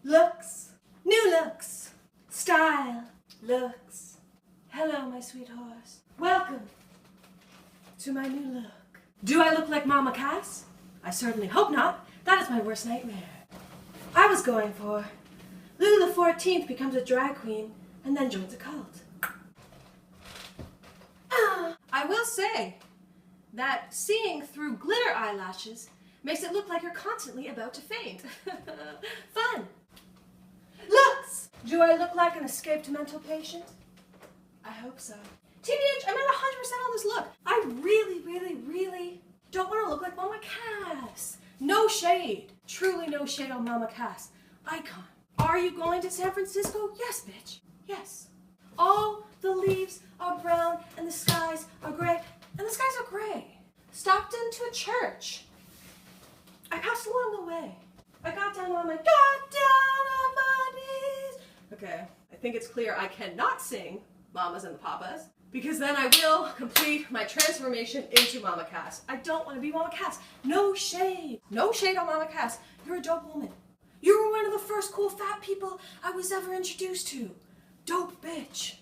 looks, new looks, style, looks. Hello, my sweet horse. Welcome to my new look. Do I look like Mama Cass? I certainly hope not. That is my worst nightmare. I was going for Louis XIV becomes a drag queen and then joins a cult. I will say that seeing through glitter eyelashes makes it look like you're constantly about to faint. Fun. Looks! Do I look like an escaped mental patient? I hope so. TBH, I'm not 100% on this look. I really don't want to look like Mama Cass. No shade. Truly no shade on Mama Cass. Icon. Are you going to San Francisco? Yes, bitch. Yes. All the leaves are brown and the skies are gray. And the skies are gray. Stopped into a church. I passed along the way. I got down on my knees. Okay, I think it's clear I cannot sing Mamas and the Papas because then I will complete my transformation into Mama Cass. I don't want to be Mama Cass. No shade. No shade on Mama Cass. You're a dope woman. You were one of the first cool fat people I was ever introduced to. Dope bitch.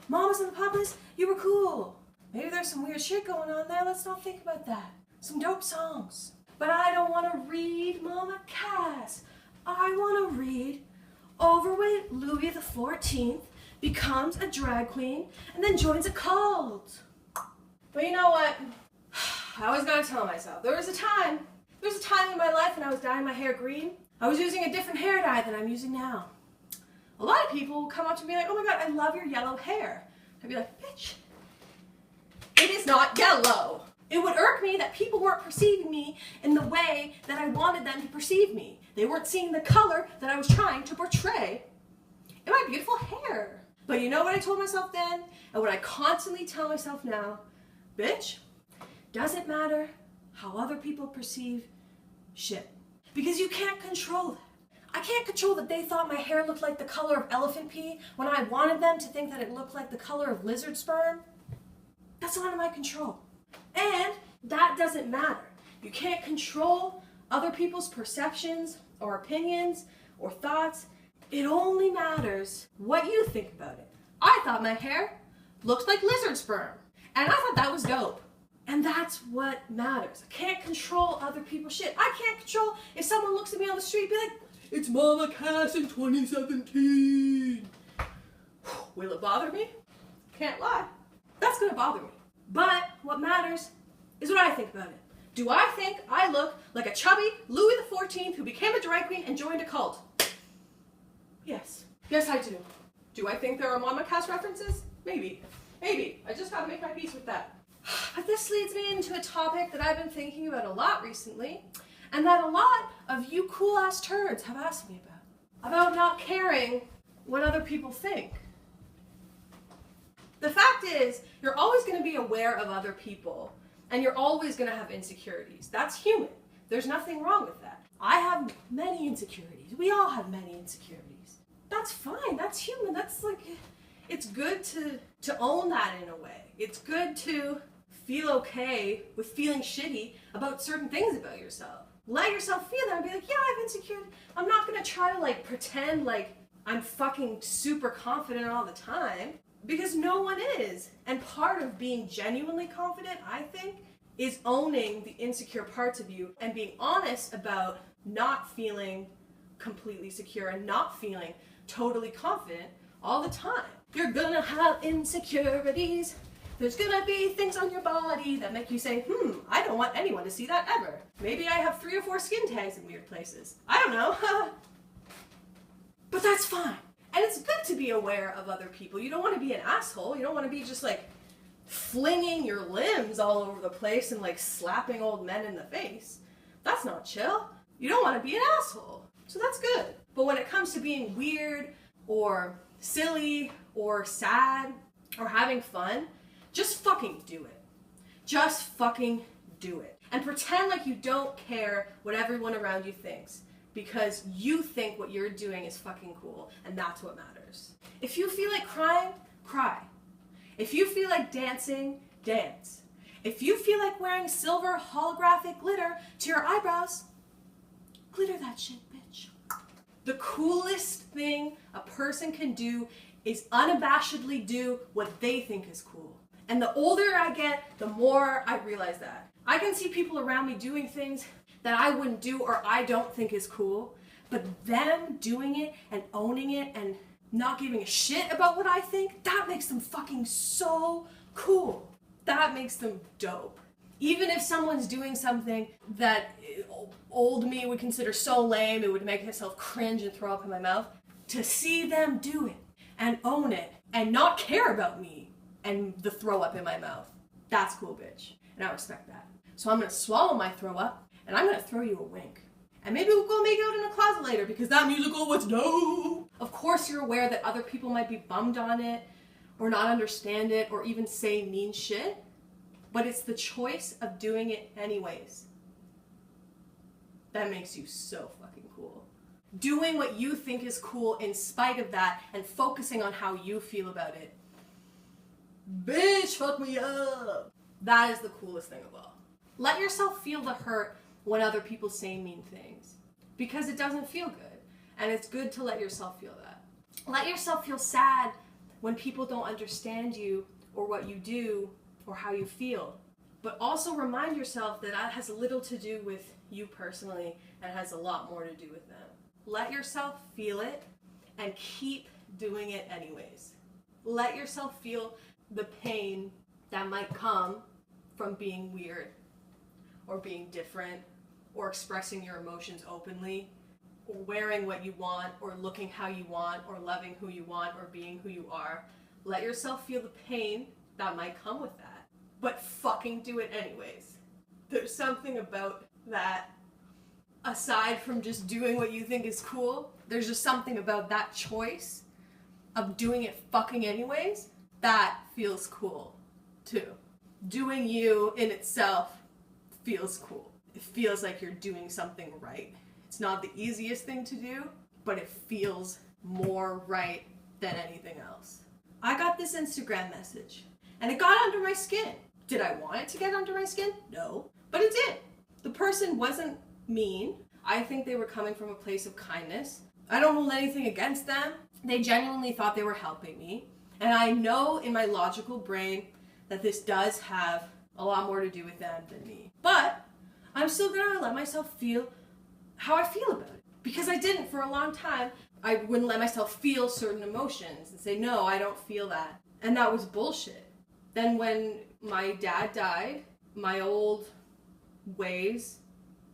Mamas and the Papas, you were cool. Maybe there's some weird shit going on there. Let's not think about that. Some dope songs. But I don't want to read Mama Cass. I want to read overweight Louis XIV becomes a drag queen and then joins a cult. But you know what? I always gotta tell myself, there was a time in my life when I was dyeing my hair green. I was using a different hair dye than I'm using now. A lot of people will come up to me like, oh my god, I love your yellow hair. I'd be like, bitch, it is not yellow. It would irk me that people weren't perceiving me in the way that I wanted them to perceive me. They weren't seeing the color that I was trying to portray in my beautiful hair. But you know what I told myself then, and what I constantly tell myself now? Bitch, doesn't matter how other people perceive shit. Because you can't control that. I can't control that they thought my hair looked like the color of elephant pee when I wanted them to think that it looked like the color of lizard sperm. That's not in my control. And that doesn't matter. You can't control other people's perceptions or opinions or thoughts. It only matters what you think about it. I thought my hair looked like lizard sperm, and I thought that was dope. And that's what matters. I can't control other people's shit. I can't control if someone looks at me on the street and be like, it's Mama Cass in 2017. Will it bother me? Can't lie. That's gonna bother me. But what matters is what I think about it. Do I think I look like a chubby Louis XIV who became a drag queen and joined a cult? Yes. Yes, I do. Do I think there are Mama Cass references? Maybe. Maybe. I just gotta make my peace with that. But this leads me into a topic that I've been thinking about a lot recently, and that a lot of you cool-ass turds have asked me about not caring what other people think. The fact is, you're always going to be aware of other people, and you're always going to have insecurities. That's human. There's nothing wrong with that. I have many insecurities. We all have many insecurities. That's fine. That's human. That's like, it's good to own that in a way. It's good to feel okay with feeling shitty about certain things about yourself. Let yourself feel that and be like, yeah, I have insecurities. I'm not going to try to like pretend like I'm fucking super confident all the time. Because no one is. And part of being genuinely confident, I think, is owning the insecure parts of you and being honest about not feeling completely secure and not feeling totally confident all the time. You're gonna have insecurities. There's gonna be things on your body that make you say, I don't want anyone to see that ever. Maybe I have 3 or 4 skin tags in weird places. I don't know. But that's fine. And it's good to be aware of other people. You don't want to be an asshole. You don't want to be just like flinging your limbs all over the place and like slapping old men in the face. That's not chill. You don't want to be an asshole. So that's good. But when it comes to being weird or silly or sad or having fun, just fucking do it. Just fucking do it. And pretend like you don't care what everyone around you thinks. Because you think what you're doing is fucking cool, and that's what matters. If you feel like crying, cry. If you feel like dancing, dance. If you feel like wearing silver holographic glitter to your eyebrows, glitter that shit, bitch. The coolest thing a person can do is unabashedly do what they think is cool. And the older I get, the more I realize that. I can see people around me doing things that I wouldn't do or I don't think is cool, but them doing it and owning it and not giving a shit about what I think, that makes them fucking so cool. That makes them dope. Even if someone's doing something that old me would consider so lame, it would make myself cringe and throw up in my mouth, to see them do it and own it and not care about me and the throw up in my mouth, that's cool, bitch. And I respect that. So I'm gonna swallow my throw up and I'm gonna throw you a wink. And maybe we'll go make out in a closet later because that musical was dope. Of course you're aware that other people might be bummed on it or not understand it or even say mean shit, but it's the choice of doing it anyways that makes you so fucking cool. Doing what you think is cool in spite of that and focusing on how you feel about it. Bitch, fuck me up. That is the coolest thing of all. Let yourself feel the hurt when other people say mean things because it doesn't feel good, and it's good to let yourself feel that. Let yourself feel sad when people don't understand you or what you do or how you feel, but also remind yourself that that has little to do with you personally and has a lot more to do with them. Let yourself feel it and keep doing it anyways. Let yourself feel the pain that might come from being weird or being different or expressing your emotions openly or wearing what you want or looking how you want or loving who you want or being who you are. Let yourself feel the pain that might come with that, but fucking do it anyways. There's something about that, aside from just doing what you think is cool, there's just something about that choice of doing it fucking anyways that feels cool too. Doing you in itself feels cool. It feels like you're doing something right. It's not the easiest thing to do, but it feels more right than anything else. I got this Instagram message and it got under my skin. Did I want it to get under my skin? No, but it did. The person wasn't mean. I think they were coming from a place of kindness. I don't hold anything against them. They genuinely thought they were helping me. And I know in my logical brain that this does have a lot more to do with them than me. But I'm still gonna let myself feel how I feel about it. Because I didn't for a long time. I wouldn't let myself feel certain emotions and say, no, I don't feel that. And that was bullshit. Then when my dad died, my old ways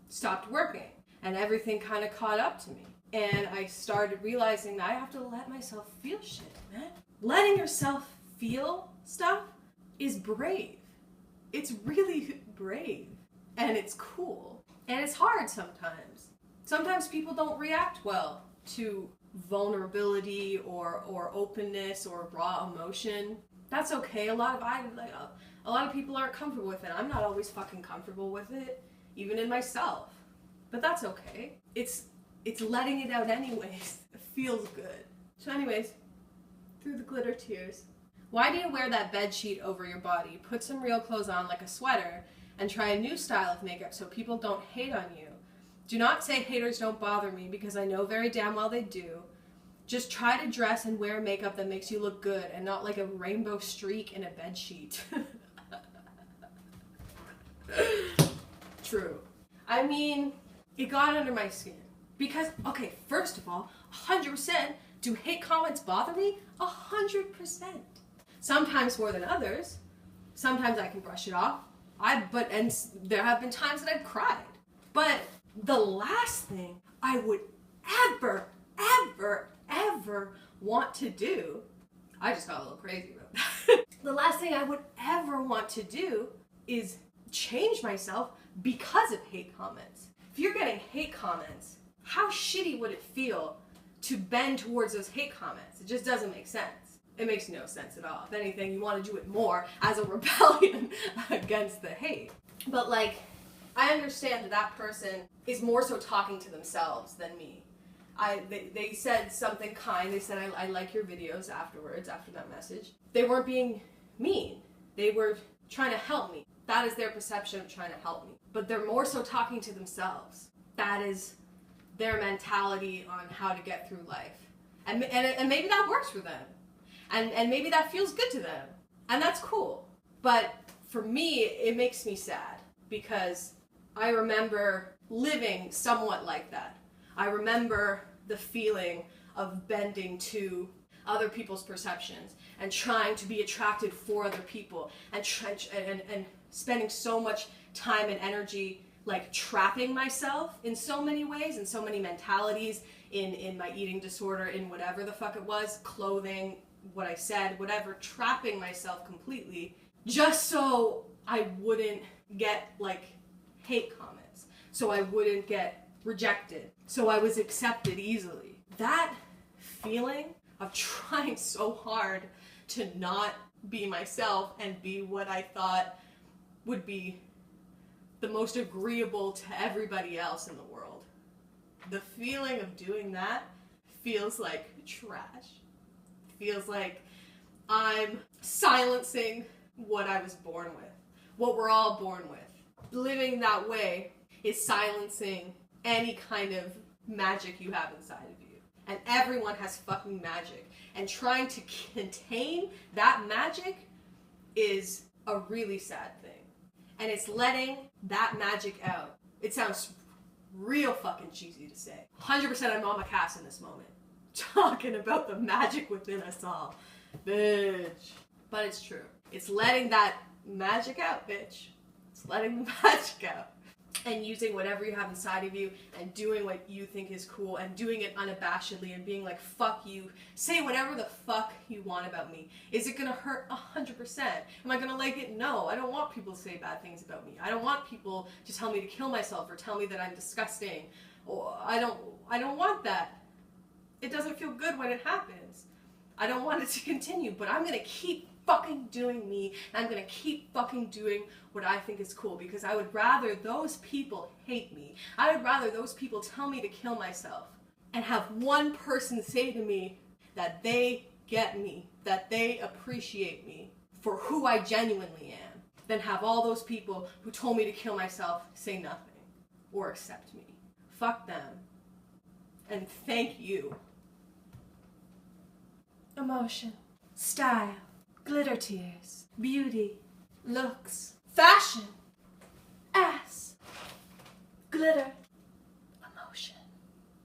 stopped working and everything kind of caught up to me. And I started realizing that I have to let myself feel shit, man. Letting yourself feel stuff is brave. It's really brave. And it's cool. And it's hard sometimes. Sometimes people don't react well to vulnerability or openness or raw emotion. That's okay. A lot of people aren't comfortable with it. I'm not always fucking comfortable with it, even in myself. But that's okay. It's letting it out anyways. It feels good. So anyways, through the glitter tears. Why do you wear that bed sheet over your body? Put some real clothes on like a sweater and try a new style of makeup so people don't hate on you. Do not say haters don't bother me because I know very damn well they do. Just try to dress and wear makeup that makes you look good and not like a rainbow streak in a bed sheet. True. I mean, it got under my skin. Because, okay, first of all, 100%, do hate comments bother me? 100%. Sometimes more than others. Sometimes I can brush it off. And there have been times that I've cried. But the last thing I would ever want to do, I just got a little crazy about that. The last thing I would ever want to do is change myself because of hate comments. If you're getting hate comments, how shitty would it feel to bend towards those hate comments? It just doesn't make sense. It makes no sense at all. If anything, you want to do it more as a rebellion against the hate. But like, I understand that person is more so talking to themselves than me. They said something kind. They said, I like your videos afterwards, after that message. They weren't being mean. They were trying to help me. That is their perception of trying to help me. But they're more so talking to themselves. That is their mentality on how to get through life. And maybe that works for them. And maybe that feels good to them. And that's cool. But for me, it makes me sad because I remember living somewhat like that. I remember the feeling of bending to other people's perceptions and trying to be attracted for other people and spending so much time and energy like trapping myself in so many ways, in so many mentalities, in my eating disorder, in whatever the fuck it was, clothing, what I said, whatever, trapping myself completely just so I wouldn't get like hate comments, so I wouldn't get rejected, so I was accepted easily. That feeling of trying so hard to not be myself and be what I thought would be the most agreeable to everybody else in the world. The feeling of doing that feels like trash. Feels like I'm silencing what I was born with, what we're all born with. Living that way is silencing any kind of magic you have inside of you. And everyone has fucking magic. And trying to contain that magic is a really sad thing. And it's letting that magic out. It sounds real fucking cheesy to say. 100% I'm Mama Cass in this moment. Talking about the magic within us all. Bitch. But it's true. It's letting that magic out, bitch. It's letting the magic out. And using whatever you have inside of you and doing what you think is cool and doing it unabashedly and being like, fuck you. Say whatever the fuck you want about me. Is it gonna hurt? 100%. Am I gonna like it? No. I don't want people to say bad things about me. I don't want people to tell me to kill myself or tell me that I'm disgusting. Or I don't want that. It doesn't feel good when it happens. I don't want it to continue, but I'm gonna keep fucking doing me, and I'm gonna keep fucking doing what I think is cool, because I would rather those people hate me. I would rather those people tell me to kill myself and have one person say to me that they get me, that they appreciate me for who I genuinely am, than have all those people who told me to kill myself say nothing or accept me. Fuck them. And thank you. Emotion, style, glitter tears, beauty, looks, fashion, ass, glitter,